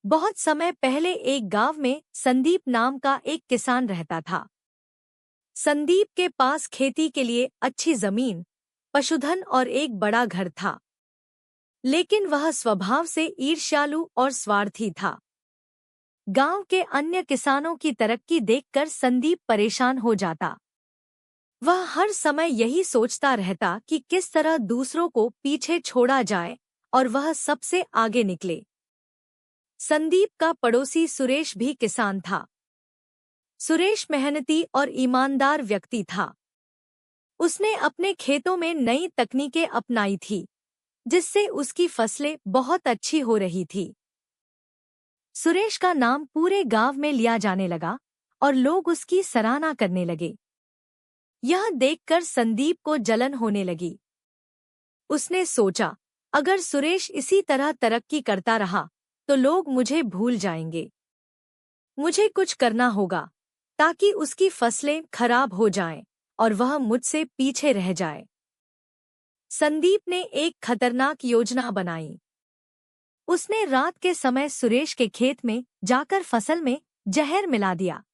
बहुत समय पहले एक गांव में संदीप नाम का एक किसान रहता था। संदीप के पास खेती के लिए अच्छी जमीन, पशुधन और एक बड़ा घर था। लेकिन वह स्वभाव से ईर्ष्यालु और स्वार्थी था। गांव के अन्य किसानों की तरक्की देखकर संदीप परेशान हो जाता। वह हर समय यही सोचता रहता कि किस तरह दूसरों को पीछे छोड़ा जाए और वह सबसे आगे निकले। संदीप का पड़ोसी सुरेश भी किसान था। सुरेश मेहनती और ईमानदार व्यक्ति था। उसने अपने खेतों में नई तकनीकें अपनाई थी, जिससे उसकी फसलें बहुत अच्छी हो रही थी। सुरेश का नाम पूरे गांव में लिया जाने लगा और लोग उसकी सराहना करने लगे। यह देखकर संदीप को जलन होने लगी। उसने सोचा, अगर सुरेश इसी तरह तरक्की करता रहा तो लोग मुझे भूल जाएंगे। मुझे कुछ करना होगा ताकि उसकी फसलें खराब हो जाएं और वह मुझसे पीछे रह जाए। संदीप ने एक खतरनाक योजना बनाई। उसने रात के समय सुरेश के खेत में जाकर फसल में जहर मिला दिया।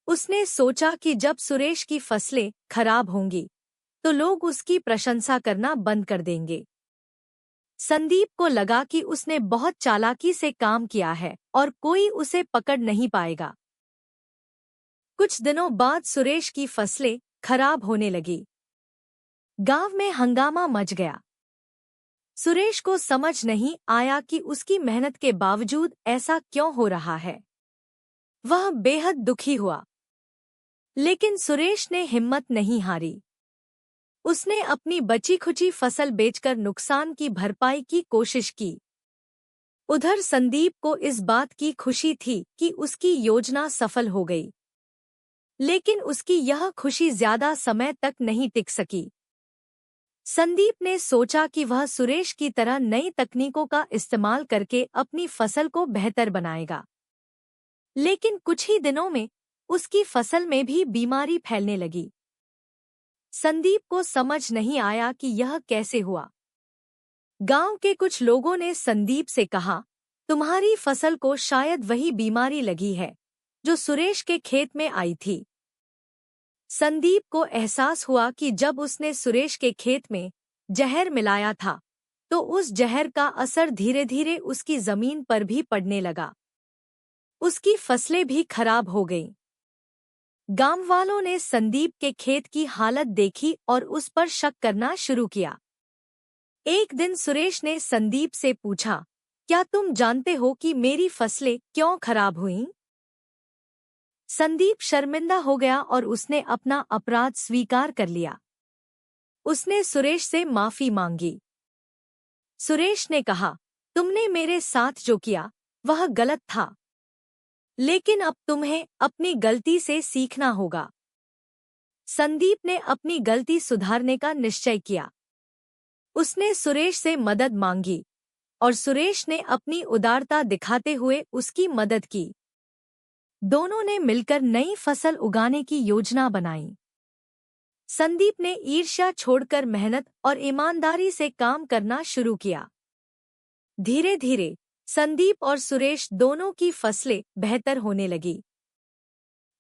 उसने सोचा कि जब सुरेश की फसलें खराब होंगी तो लोग उसकी प्रशंसा करना बंद कर देंगे। संदीप को लगा कि उसने बहुत चालाकी से काम किया है और कोई उसे पकड़ नहीं पाएगा। कुछ दिनों बाद सुरेश की फसलें खराब होने लगी। गांव में हंगामा मच गया। सुरेश को समझ नहीं आया कि उसकी मेहनत के बावजूद ऐसा क्यों हो रहा है। वह बेहद दुखी हुआ। लेकिन सुरेश ने हिम्मत नहीं हारी। उसने अपनी बची-खुची फसल बेचकर नुकसान की भरपाई की कोशिश की। उधर संदीप को इस बात की खुशी थी कि उसकी योजना सफल हो गई। लेकिन उसकी यह खुशी ज्यादा समय तक नहीं टिक सकी। संदीप ने सोचा कि वह सुरेश की तरह नई तकनीकों का इस्तेमाल करके अपनी फसल को बेहतर बनाएगा। लेकिन कुछ ही दिनों में उसकी फसल में भी बीमारी फैलने लगी। संदीप को समझ नहीं आया कि यह कैसे हुआ। गांव के कुछ लोगों ने संदीप से कहा, तुम्हारी फसल को शायद वही बीमारी लगी है जो सुरेश के खेत में आई थी। संदीप को एहसास हुआ कि जब उसने सुरेश के खेत में जहर मिलाया था तो उस जहर का असर धीरे धीरे उसकी जमीन पर भी पड़ने लगा। उसकी फसलें भी खराब हो गईं। गांव वालों ने संदीप के खेत की हालत देखी और उस पर शक करना शुरू किया। एक दिन सुरेश ने संदीप से पूछा, क्या तुम जानते हो कि मेरी फसलें क्यों खराब हुईं? संदीप शर्मिंदा हो गया और उसने अपना अपराध स्वीकार कर लिया। उसने सुरेश से माफी मांगी। सुरेश ने कहा, तुमने मेरे साथ जो किया वह गलत था, लेकिन अब तुम्हें अपनी गलती से सीखना होगा। संदीप ने अपनी गलती सुधारने का निश्चय किया। उसने सुरेश से मदद मांगी और सुरेश ने अपनी उदारता दिखाते हुए उसकी मदद की। दोनों ने मिलकर नई फसल उगाने की योजना बनाई। संदीप ने ईर्ष्या छोड़कर मेहनत और ईमानदारी से काम करना शुरू किया। धीरे धीरे संदीप और सुरेश दोनों की फसलें बेहतर होने लगी।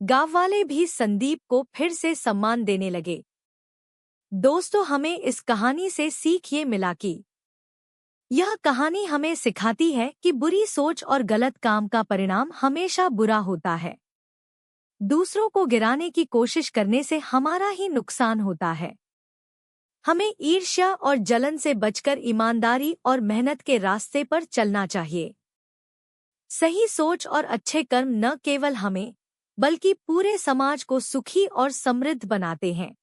गांव वाले भी संदीप को फिर से सम्मान देने लगे। दोस्तों, हमें इस कहानी से सीख ये मिला कि यह कहानी हमें सिखाती है कि बुरी सोच और गलत काम का परिणाम हमेशा बुरा होता है। दूसरों को गिराने की कोशिश करने से हमारा ही नुकसान होता है। हमें ईर्ष्या और जलन से बचकर ईमानदारी और मेहनत के रास्ते पर चलना चाहिए। सही सोच और अच्छे कर्म न केवल हमें बल्कि पूरे समाज को सुखी और समृद्ध बनाते हैं।